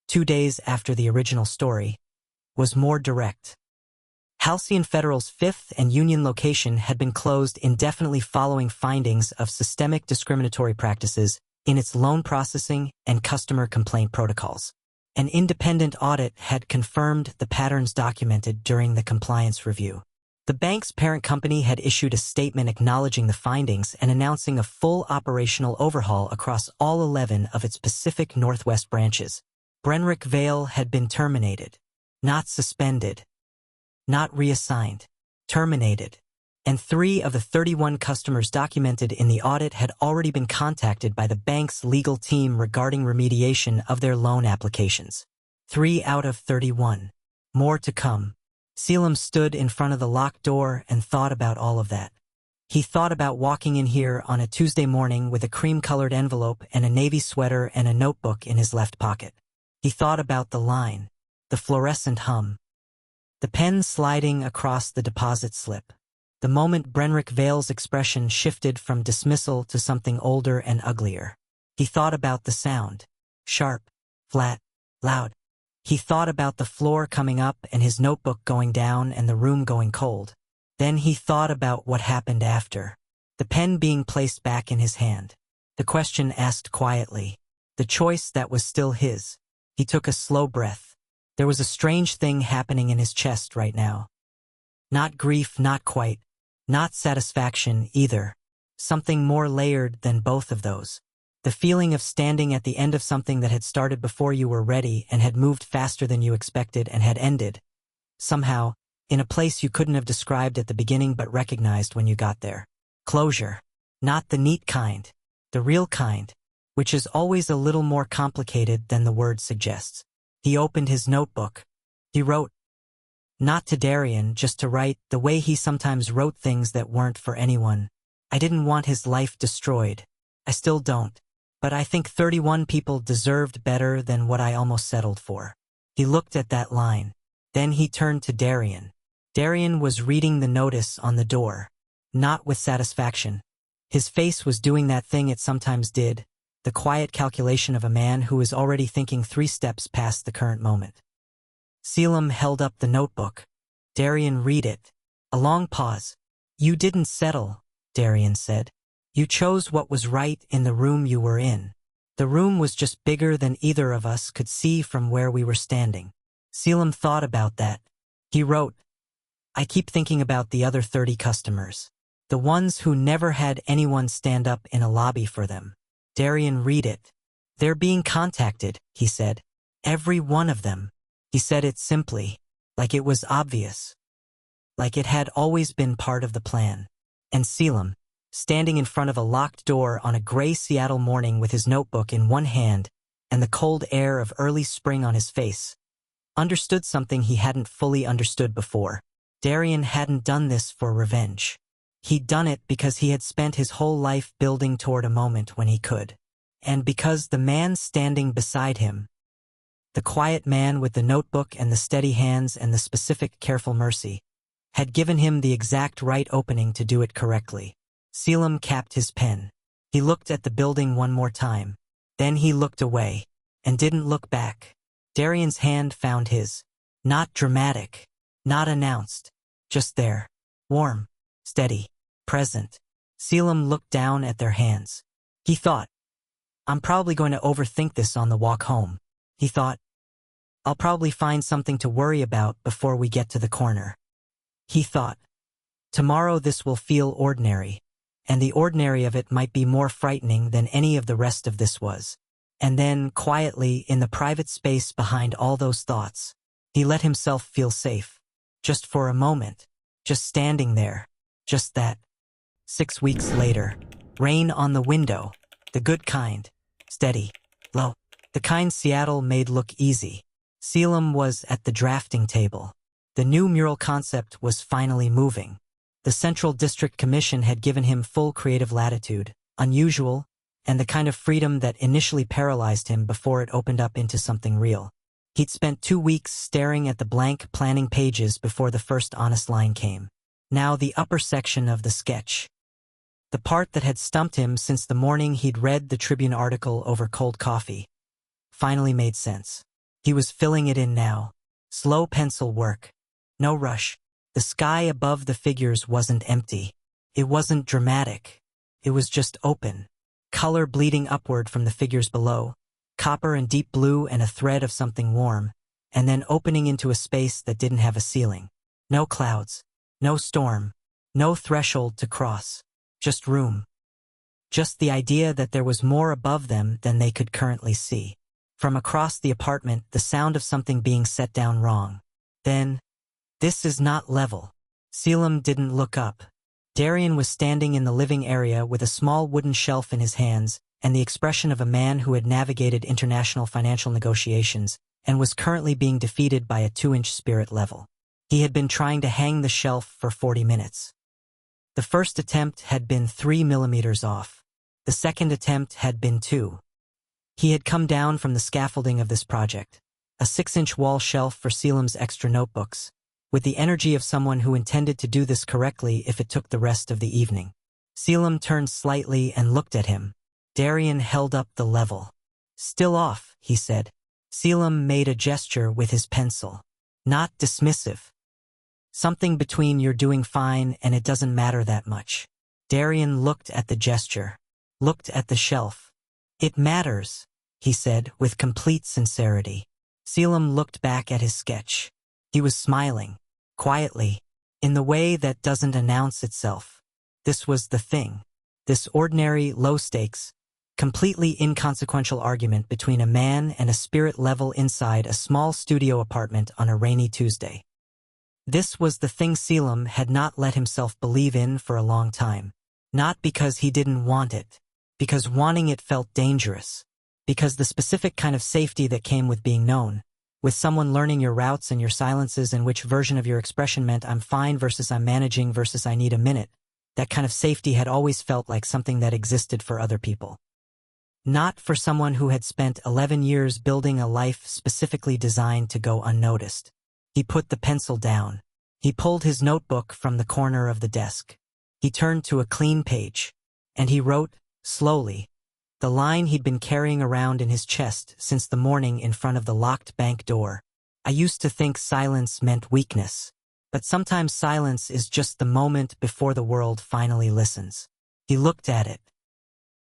2 days after the original story, was more direct. Halcyon Federal's 5th and Union location had been closed indefinitely following findings of systemic discriminatory practices in its loan processing and customer complaint protocols. An independent audit had confirmed the patterns documented during the compliance review. The bank's parent company had issued a statement acknowledging the findings and announcing a full operational overhaul across all 11 of its Pacific Northwest branches. Brenrick Vale had been terminated. Not suspended. Not reassigned. Terminated. And 3 of the 31 customers documented in the audit had already been contacted by the bank's legal team regarding remediation of their loan applications. 3 out of 31. More to come. Caelum stood in front of the locked door and thought about all of that. He thought about walking in here on a Tuesday morning with a cream-colored envelope and a navy sweater and a notebook in his left pocket. He thought about the line, the fluorescent hum, the pen sliding across the deposit slip. The moment Brenrick Vale's expression shifted from dismissal to something older and uglier. He thought about the sound. Sharp, flat, loud. He thought about the floor coming up and his notebook going down and the room going cold. Then he thought about what happened after. The pen being placed back in his hand. The question asked quietly. The choice that was still his. He took a slow breath. There was a strange thing happening in his chest right now. Not grief, not quite. Not satisfaction either. Something more layered than both of those. The feeling of standing at the end of something that had started before you were ready and had moved faster than you expected and had ended. Somehow, in a place you couldn't have described at the beginning but recognized when you got there. Closure. Not the neat kind. The real kind. Which is always a little more complicated than the word suggests. He opened his notebook. He wrote. Not to Darian, just to write, the way he sometimes wrote things that weren't for anyone. I didn't want his life destroyed. I still don't. But I think 31 people deserved better than what I almost settled for. He looked at that line. Then he turned to Darian. Darian was reading the notice on the door. Not with satisfaction. His face was doing that thing it sometimes did, the quiet calculation of a man who is already thinking 3 steps past the current moment. Caelum held up the notebook. Darian, read it. A long pause. You didn't settle, Darian said. You chose what was right in the room you were in. The room was just bigger than either of us could see from where we were standing. Caelum thought about that. He wrote, I keep thinking about the other 30 customers. The ones who never had anyone stand up in a lobby for them. Darian, read it. They're being contacted, he said. Every one of them. He said it simply, like it was obvious. Like it had always been part of the plan. And Caelum, standing in front of a locked door on a gray Seattle morning with his notebook in one hand and the cold air of early spring on his face, understood something he hadn't fully understood before. Darian hadn't done this for revenge. He'd done it because he had spent his whole life building toward a moment when he could. And because the man standing beside him, the quiet man with the notebook and the steady hands and the specific careful mercy, had given him the exact right opening to do it correctly. Caelum capped his pen. He looked at the building one more time. Then he looked away, and didn't look back. Darian's hand found his. Not dramatic. Not announced. Just there. Warm. Steady. Present. Caelum looked down at their hands. He thought, I'm probably going to overthink this on the walk home. He thought, I'll probably find something to worry about before we get to the corner. He thought, tomorrow this will feel ordinary. And the ordinary of it might be more frightening than any of the rest of this was. And then, quietly, in the private space behind all those thoughts, he let himself feel safe. Just for a moment. Just standing there. Just that. 6 weeks later. Rain on the window. The good kind. Steady. Low. The kind Seattle made look easy. Caelum was at the drafting table. The new mural concept was finally moving. The Central District Commission had given him full creative latitude, unusual, and the kind of freedom that initially paralyzed him before it opened up into something real. He'd spent 2 weeks staring at the blank planning pages before the first honest line came. Now the upper section of the sketch. The part that had stumped him since the morning he'd read the Tribune article over cold coffee. Finally made sense. He was filling it in now. Slow pencil work. No rush. The sky above the figures wasn't empty. It wasn't dramatic. It was just open. Color bleeding upward from the figures below. Copper and deep blue and a thread of something warm. And then opening into a space that didn't have a ceiling. No clouds. No storm. No threshold to cross. Just room. Just the idea that there was more above them than they could currently see. From across the apartment, the sound of something being set down wrong. Then, this is not level. Caelum didn't look up. Darian was standing in the living area with a small wooden shelf in his hands and the expression of a man who had navigated international financial negotiations and was currently being defeated by a 2-inch spirit level. He had been trying to hang the shelf for 40 minutes. The first attempt had been 3 millimeters off. The second attempt had been 2. He had come down from the scaffolding of this project, a 6-inch wall shelf for Caelum's extra notebooks, with the energy of someone who intended to do this correctly if it took the rest of the evening. Caelum turned slightly and looked at him. Darian held up the level. Still off, he said. Caelum made a gesture with his pencil. Not dismissive. Something between "you're doing fine" and "it doesn't matter that much." Darian looked at the gesture. Looked at the shelf. "It matters," he said with complete sincerity. Caelum looked back at his sketch. He was smiling. Quietly, in the way that doesn't announce itself. This was the thing. This ordinary, low-stakes, completely inconsequential argument between a man and a spirit level inside a small studio apartment on a rainy Tuesday. This was the thing Caelum had not let himself believe in for a long time. Not because he didn't want it. Because wanting it felt dangerous. Because the specific kind of safety that came with being known. With someone learning your routes and your silences and which version of your expression meant "I'm fine" versus "I'm managing" versus "I need a minute." That kind of safety had always felt like something that existed for other people. Not for someone who had spent 11 years building a life specifically designed to go unnoticed. He put the pencil down. He pulled his notebook from the corner of the desk. He turned to a clean page. And he wrote, slowly, the line he'd been carrying around in his chest since the morning in front of the locked bank door. "I used to think silence meant weakness. But sometimes silence is just the moment before the world finally listens." He looked at it.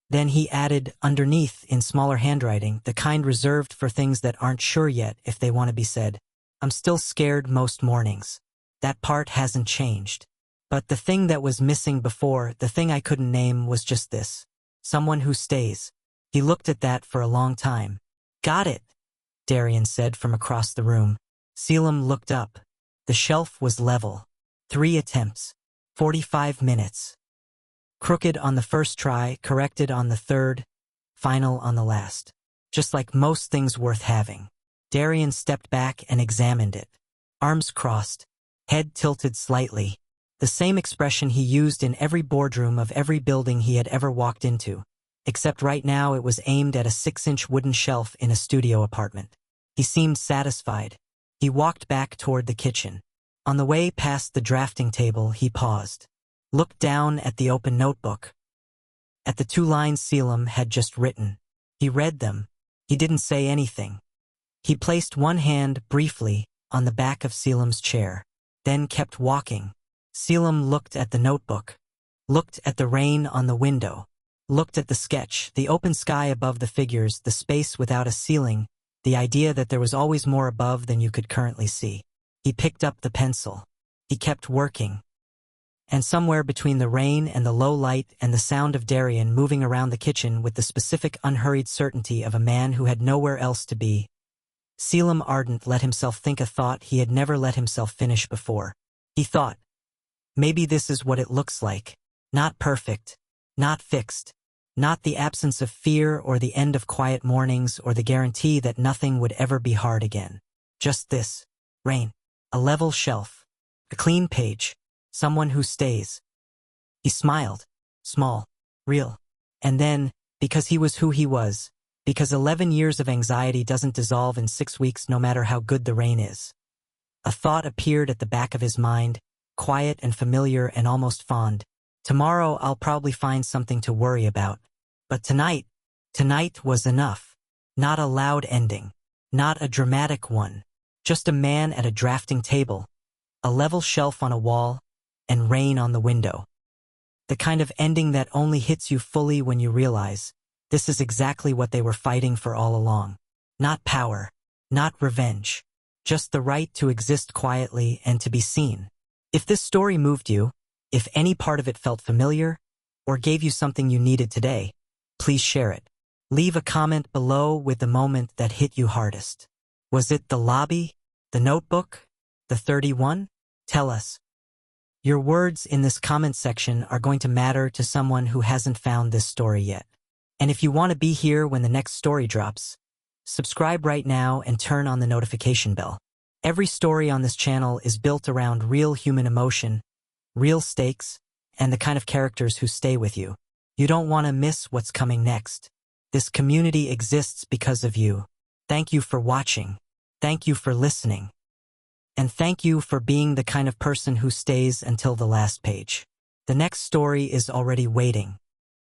Then he added, underneath, in smaller handwriting, the kind reserved for things that aren't sure yet if they want to be said, "I'm still scared most mornings. That part hasn't changed. But the thing that was missing before, the thing I couldn't name, was just this. Someone who stays." He looked at that for a long time. "Got it," Darian said from across the room. Caelum looked up. The shelf was level. 3 attempts. 45 minutes. Crooked on the first try, corrected on the third, final on the last. Just like most things worth having. Darian stepped back and examined it. Arms crossed. Head tilted slightly. The same expression he used in every boardroom of every building he had ever walked into. Except right now it was aimed at a 6-inch wooden shelf in a studio apartment. He seemed satisfied. He walked back toward the kitchen. On the way past the drafting table, he paused. Looked down at the open notebook. At the 2 lines Caelum had just written. He read them. He didn't say anything. He placed one hand, briefly, on the back of Caelum's chair. Then kept walking. Caelum looked at the notebook. Looked at the rain on the window. Looked at the sketch, the open sky above the figures, the space without a ceiling, the idea that there was always more above than you could currently see. He picked up the pencil. He kept working. And somewhere between the rain and the low light and the sound of Darian moving around the kitchen with the specific unhurried certainty of a man who had nowhere else to be, Caelum Ardent let himself think a thought he had never let himself finish before. He thought, maybe this is what it looks like. Not perfect. Not fixed. Not the absence of fear or the end of quiet mornings or the guarantee that nothing would ever be hard again. Just this. Rain. A level shelf. A clean page. Someone who stays. He smiled. Small. Real. And then, because he was who he was, because 11 years of anxiety doesn't dissolve in 6 weeks no matter how good the rain is. A thought appeared at the back of his mind, quiet and familiar and almost fond. Tomorrow I'll probably find something to worry about. But tonight was enough. Not a loud ending. Not a dramatic one. Just a man at a drafting table. A level shelf on a wall. And rain on the window. The kind of ending that only hits you fully when you realize this is exactly what they were fighting for all along. Not power. Not revenge. Just the right to exist quietly and to be seen. If this story moved you, if any part of it felt familiar, or gave you something you needed today, please share it. Leave a comment below with the moment that hit you hardest. Was it the lobby, the notebook, the 31? Tell us. Your words in this comment section are going to matter to someone who hasn't found this story yet. And if you want to be here when the next story drops, subscribe right now and turn on the notification bell. Every story on this channel is built around real human emotion, real stakes, and the kind of characters who stay with you. You don't want to miss what's coming next. This community exists because of you. Thank you for watching. Thank you for listening. And thank you for being the kind of person who stays until the last page. The next story is already waiting.